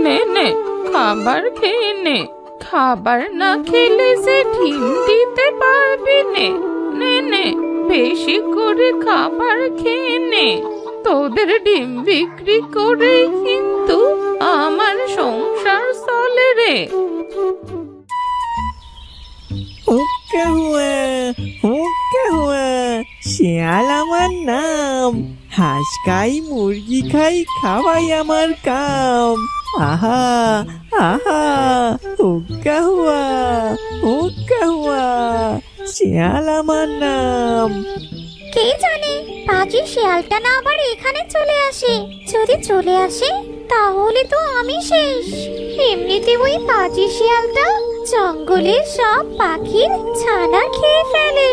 নে নে, খাবার খেয়ে নে। খাবার না খেলে যে ডিম দিতে পারবি নে। নে নে, বেশি করে খাবার খেয়ে নে। তোদের ডিম বিক্রি করেই কিন্তু আমার সংসার চলে রে। হুক্কা হুয়া, হুক্কা হুয়া, শিয়াল আমার নাম। হাঁস খাই, মুরগি খাই, খাওয়াই আমার কাম। আহা আহা, হুক্কা হুয়া, হুক্কা হুয়া, শিয়াল আমার নাম। কে জানে পাজি শিয়ালটা না আবার এখানে চলে আসে। যদি চলে আসে তাহলে তো আমি শেষ। এমনিতে ওই পাজি শিয়ালটা জঙ্গলের সব পাখির ছানা খেয়ে ফেলে।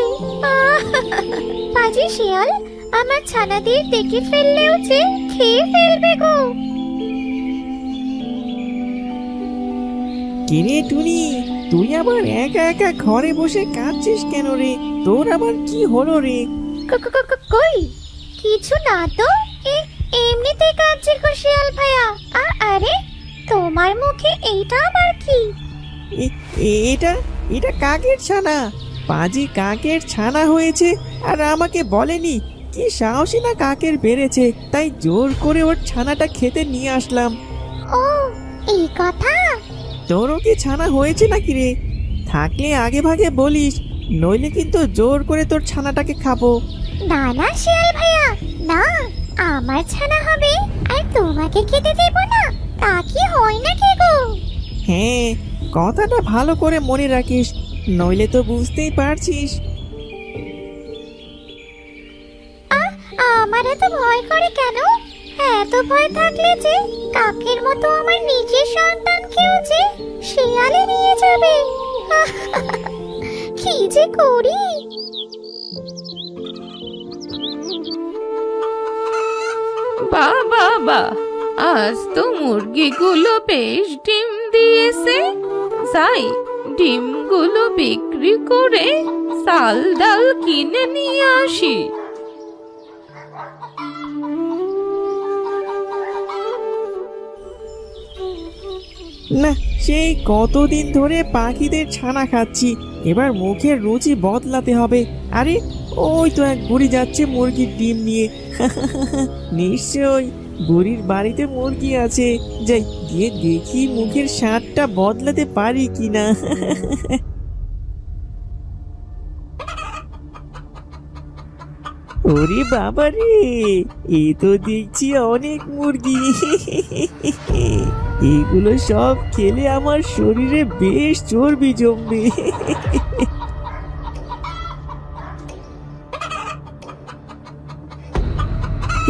পাজি শিয়াল আমার ছানাদের দেখে ফেললেও যে খেয়ে ফেলবে গো। কিরে টুনি, তুই আবার একা একা ঘরে বসে কাঁদছিস কেন রে? তোর আবার কি হলো রে? কই কিছু না তো, এমনিতে কাঁদছি গো শিয়াল ভাইয়া। আরে তোমার মুখে এইটা আবার কি? এটা এটা কাকের ছানা। পাজি কাকের ছানা হয়েছে আর আমাকে বলেনি। কি সাহসী না কাকের বেড়েছে, তাই জোর করে ওর ছানাটা খেতে নিয়ে আসলাম। ও এই কথা। তোরও কি ছানা হয়েছে নাকি রে? থাকলে আগে ভাগে বলিস, নইলে কিন্তু জোর করে তোর ছানাটাকে খাবো। না না শিয়াল ভাইয়া, না, আমার ছানা হবে আর তোমাকে খেতে দেব না, তা কি হয় নাকি গো? হ্যাঁ, কথাটা ভালো করে মনে রাখিস, নইলে তো বুঝতেই পারছিস। আমার এত ভয় করে কেন? এত ভয় থাকলে যে কাকের মতো আমার নিজের সন্তানকেও যে শিয়ালে নিয়ে যাবে। কি যে করি। বাবা, আজ তো মুরগিগুলো বেশ ডিম দিয়েছে। যাই, ডিমগুলো বিক্রি করে চাল ডাল কিনে নিয়ে আসি। না, সেই কতদিন ধরে পাখিদের ছানা খাচ্ছি, এবার মুখের রুচি বদলাতে হবে। আরে ওই তো এক বুড়ি যাচ্ছে মুরগির ডিম নিয়ে। নিশ্চয় বুড়ির বাড়িতে মুরগি আছে। যাই গিয়ে দেখি মুখের স্বাদটা বদলাতে পারি কিনা। ওরে বাবা রে, এ তো দেখছি অনেক মুরগি। এগুলো সব খেলে আমার শরীরে বেশ চর্বি জমবে।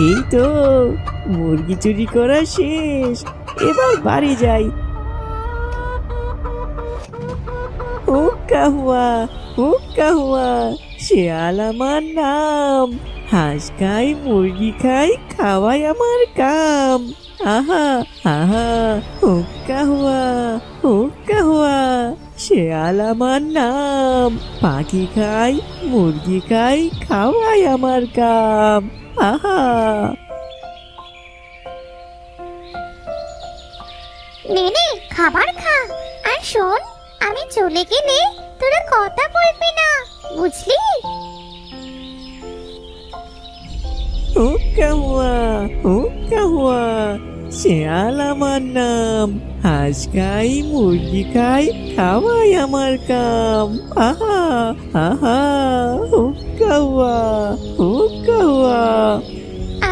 এই তো মুরগি চুরি করা শেষ, এবার বাড়ি যাই। হুক্কা হুয়া, হুক্কা হুয়া, শিয়াল আমার নাম। হাঁস খাই, মুরগি খাই, খাওয়াই আমার কাম। আহা আহা, হুক্কা হুয়া, হুক্কা হুয়া, শিয়াল আমার নাম। পাখি খাই, মুরগি খাই, খাওয়াই আমার কাম। আহা। নে নে খাবার খা, আর শোন, আমি চলে গেলে তোরা কথা বলবি না, বুঝলি? হুক্কা হুয়া, হুক্কা হুয়া, শিয়াল আমার নাম। হাঁস খাই, মুরগি খাই, খাওয়াই আমার কাম। আহা আহা, হুক্কা হুয়া, হুক্কা হুয়া।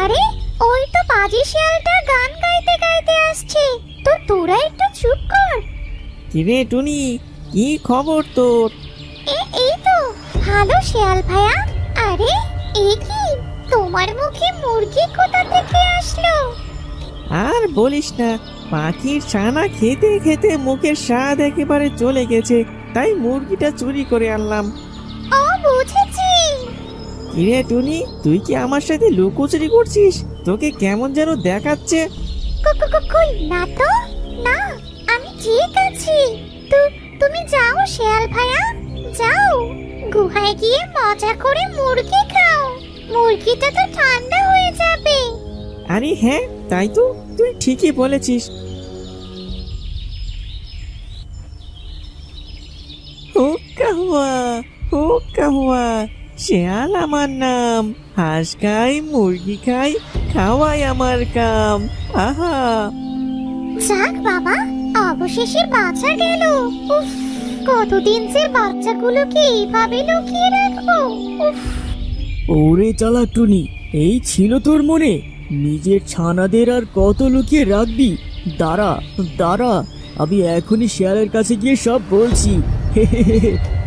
আরে ওই তো পাজি শিয়ালটা গান গাইতে গাইতে আসছে, তো তোরা একটু চুপ কর। কিরে টুনি, কি খবর তোর? এই তো ভালো শিয়াল ভাইয়া। আরে এই কি, তোমার মুখে মুরগি কোথা থেকে আসলো? আর বলিস না, পাখির ছানা খেতে খেতে মুখের স্বাদ একেবারে চলে গেছে, তাই মুরগিটা চুরি করে আনলাম। ও বুঝেছি। কিরে টুনি, তুই কি আমার সাথে লুকোচুরি করছিস? তোকে কেমন যেন দেখাচ্ছে। কই না তো, না, আমি ঠিক আছি। তুমি যাও শিয়াল ভাইয়া, যাও গুহায় গিয়ে মজা করে মুরগি খাও। মুরগিটা তো ঠান্ডা হয়ে যাবে। আরে হ্যাঁ, তাই তো, তুই ঠিকই বলেছিস। হুক্কা হুয়া, হুক্কা হুয়া, শেয়াল আমার নাম, হাঁস খাই, মুরগি খাই, খাওয়াই আমার কাম। আহা, যাক বাবা, অবশেষে বাঁচা গেল। উফ, কতদিন যে বাচ্চাগুলোকে এইভাবে লুকিয়ে রাখবো। উফ, ওরে চালাক টুনি, এই ছিল তোর মনে? নিজের ছানাদের আর কত লুকিয়ে রাখবি? দাঁড়া দাঁড়া, আমি এখনই শেয়ালের কাছে গিয়ে সব বলছি।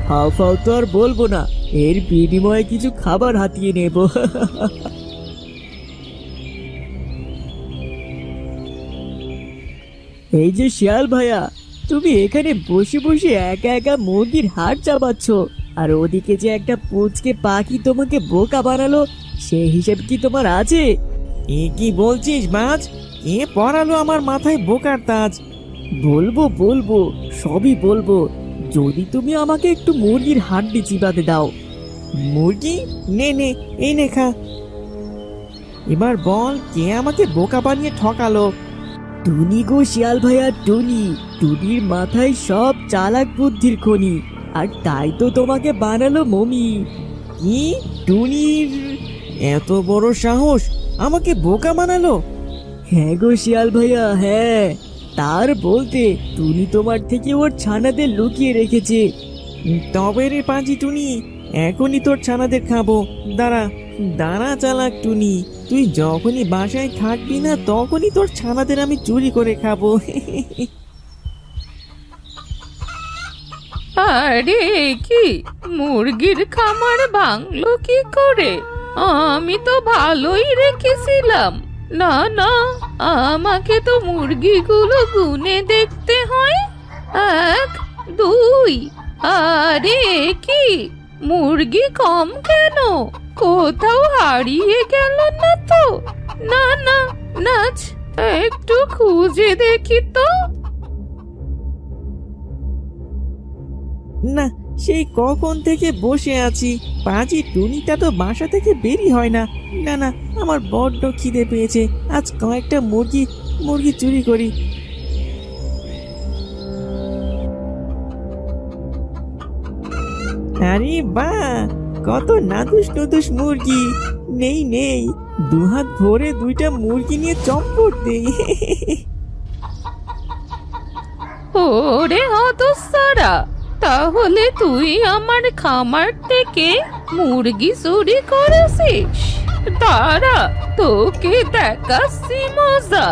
হাও ফাও তো আর বলবো না, এর বিনিময়ে কিছু খাবার হাতিয়ে নেব। এই যে শিয়াল ভাইয়া, তুমি এখানে বসে বসে একা একা মুরগির হাড় চাবাচ্ছ, আর ওদিকে যে একটা পুচকে পাখি তোমাকে বোকা বানালো, সেই হিসেব কি তোমার আছে? এ কি বলছিস মাছ? কে পড়ালো আমার মাথায় বোকার তাজ? বলবো বলবো, সবই বলবো, যদি তুমি আমাকে একটু মুরগির হাড্ডি চিবাতে দাও। মুরগি? নে নে, এই নে খা। এবার বল, কে আমাকে বোকা বানিয়ে ঠকালো? টুনি গো শিয়াল ভাইয়া, টুনি। টুনির মাথায় সব চালাক বুদ্ধির খনি, আর তাই তো তোমাকে বানালো মমি। কি? টুনির এত বড় সাহস আমাকে বোকা বানালো? হ্যাঁ গো শিয়াল ভাইয়া, হ্যাঁ। তার বলতে টুনি তোমার থেকে ওর ছানাদের লুকিয়ে রেখেছে। তবে রে পাঁজি টুনি, এখনই তোর ছানাদের খাবো। দাঁড়া দাঁড়া চালাক টুনি, তুই যখনই বাসায় থাকবি না তখনই তোর ছানাদের আমি চুরি করে খাবো। আরে কি, মুরগির খামার ভাঙলো কি করে? আমি তো ভালোই রেখেছিলাম। না না, আমাকে তো মুরগিগুলো গুনে দেখতে হয়। 1, 2, আরে কি, মুরগি কম কেন? কোথাও হারিয়ে গেল না তো? না না, নাচ, একটু খুঁজে দেখি তো। না, সেই কখন থেকে বসে আছি, পাঁজি টুনিটা তো বাসা থেকে বেরই হয় না। না না, আমার বড্ড খিদে পেয়েছে, আজ কয়েকটা মুরগি মুরগি চুরি করি। আরে বাহ, কত নাদুস নুদুস মুরগি! নেই নেই, দুহাত ভরে 2টা মুরগি নিয়ে চম্পট দেই। ওরে হতসারা, তাহলে তুই আমার খামার থেকে মুরগি চুরি করেছিস? দাঁড়া, তোকে দেখাচ্ছি মজা।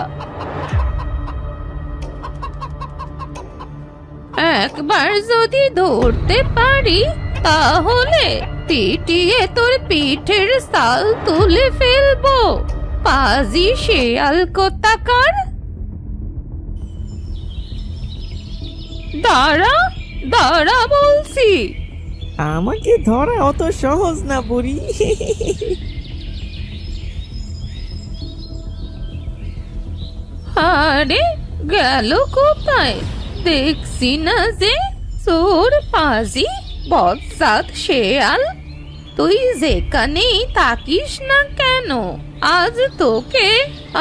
একবার যদি ধরতে পারি তাহলে পিটিয়ে তোর পিঠের সাল তুলে ফেলবো। পাজি শেয়াল কোথাকার! দাঁড়া দাঁড়া বলছি। আমাকে ধরা অত সহজ না বুড়ি। আরে গেল কোথায়? দেখছি না যে। চোর, পাজি, বদসাত শেয়াল, তুই যেখানেই থাকিস না কেন, আজ তোকে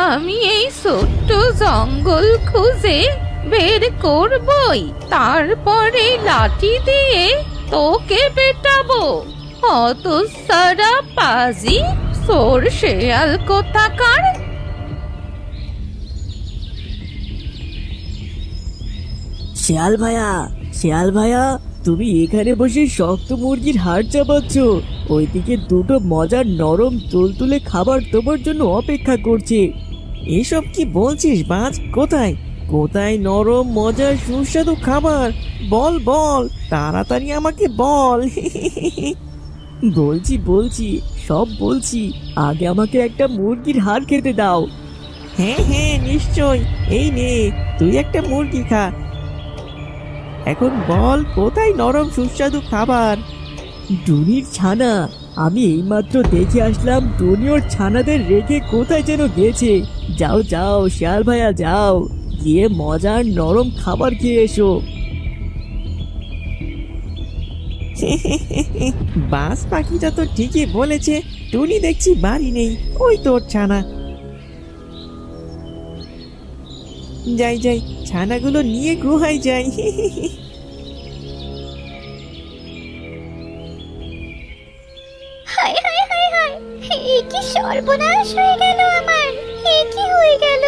আমি এই ছোট্ট জঙ্গল খুঁজে বের করবই। তারপরে লাঠি দিয়ে তোকে পেটাবো। হতসারা পাজি, চোর শেয়াল কোথাকার! শিয়াল ভাইয়া, শিয়াল ভাইয়া, তুমি এখানে বসে শক্ত মুরগির হাড় চাবাচ্ছ, ওইদিকে 2টো মজার নরম তুলতুলে খাবার তোমার জন্য অপেক্ষা করছে। এসব কি বলছিস বাজ? কোথায় কোথায় নরম মজার সুস্বাদু খাবার? বল বল, তাড়াতাড়ি আমাকে বল। বলছি বলছি, সব বলছি, আগে আমাকে একটা মুরগির হাড় খেতে দাও। হ্যাঁ হ্যাঁ, নিশ্চয়, এই নে, তুই একটা মুরগি খা। এখন বল, কোথায় নরম সুস্বাদু খাবার? টুনির ছানা, আমি এইমাত্র দেখে আসলাম টুনি ওর ছানাদের রেখে কোথায় যেন গেছে। যাও যাও শিয়াল ভাইয়া, যাও গিয়ে মজার নরম খাবার খেয়ে এসো। বাস পাখিটা তো ঠিকই বলেছে, টুনি দেখছি বাড়ি নেই, ওই তোর ছানা। যাই যাই, ছানাগুলো নিয়ে গুহায় যাই। হায় হায় হায় হায়, এ কি সর্বনাশ হয়ে গেল আমার, এ কি হয়ে গেল?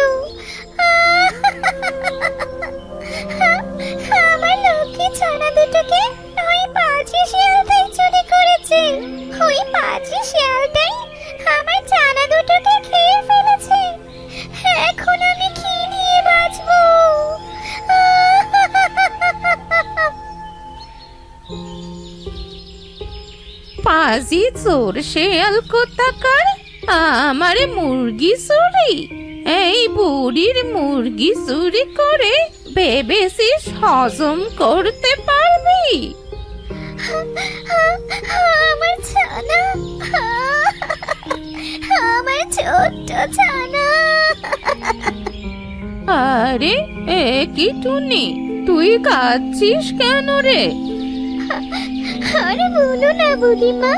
আমার লক্ষ্মী ছানা দুটোকে ওই পাজি শিয়ালটাই চুরি করেছে। ওই পাজি শিয়ালটাই আমার ছানা দুটোকে খেয়ে ফেলেছে। এখন আমি কি নিয়ে বাঁচবো? পাজি চোর শেয়াল কোথাকার, আমারে মুরগি চুরি, এই বুড়ির মুরগি চুরি করে ভেবেছিস হজম করতে পারবি? আমার ছানা, আমার ছোট্ট ছানা। আরে এ কি টুনি, তুই কাঁদছিস কেন রে? আরে বলো না বুড়িমা,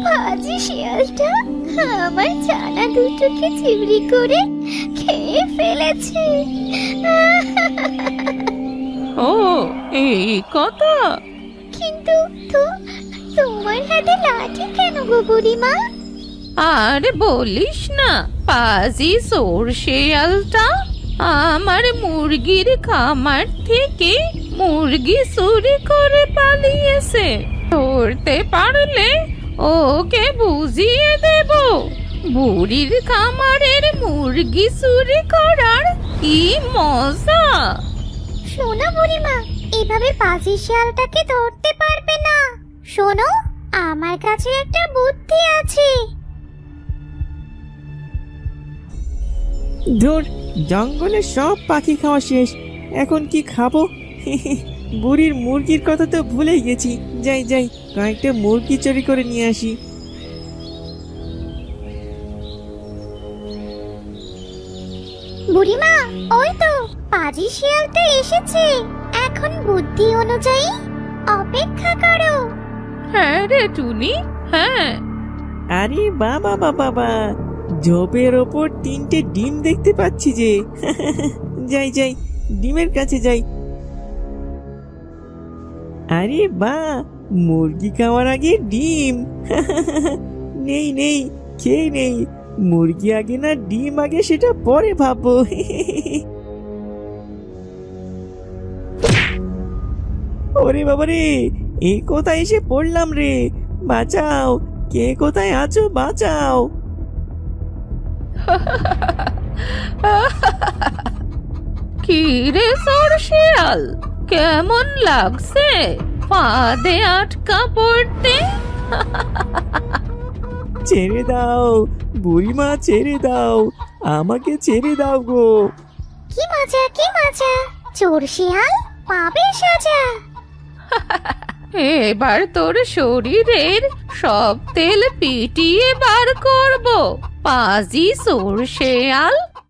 পাজি শিয়ালটা আমার ছানা দুটোকে চুরি করে খেয়ে ফেলেছে। ও এই কথা। কিন্তু তোমার হাতে লাঠি কেন গো বুড়িমা? আর বলিস না, পাজি চোর শেয়ালটা আমার মুরগির খামার থেকে মুরগি চুরি করে পালিয়েছে। ধরতে পারলে ওকে বুঝিয়ে দেব বুড়ির খামারের মুরগি চুরি করার কি মজা। শোনো বুড়িমা, এভাবে পাজি শিয়ালটাকে ধরতে পারবে না। শোনো, আমার কাছে একটা বুদ্ধি আছে। ধুর, জঙ্গলে সব পাখি খাওয়া শেষ, এখন কি খাবো? বুড়ির মুরগির কথা তো ভুলেই গেছি। যাই যাই, কয়েকটা মুরগি চুরি করে নিয়ে আসি। বুড়িমা, ওই তো পাজি শিয়ালটা এসেছে। এখন বুদ্ধি অনুযায়ী অপেক্ষা করো। হ্যাঁ রে টুনি, হ্যাঁ। আরে বাবা বাবা বাবা, ঝোপের ওপর 3টে ডিম দেখতে পাচ্ছি যে। যাই যাই, ডিমের কাছে যাই। আরে বা, মুরগি খাওয়ার আগে ডিম। নেই নেই, খেয়ে নেই। মুরগি আগে না ডিম আগে, সেটা পরে ভাববো। ওরে বাবারে, এই কোথায় এসে পড়লাম রে! বাঁচাও, কে কোথায় আছো, বাঁচাও! কি রে চোর শিয়াল, কেমন লাগছে ফাঁদে আটকা পড়তে? ছেড়ে দাও বুড়িমা, ছেড়ে দাও, আমাকে ছেড়ে দাও গো। কি মজা, কি মজা, চোর শিয়াল পাবে সাজা। এবার তোর শরীরের সব তেল পিটিয়ে বার করব, পাজি চোর শেয়াল।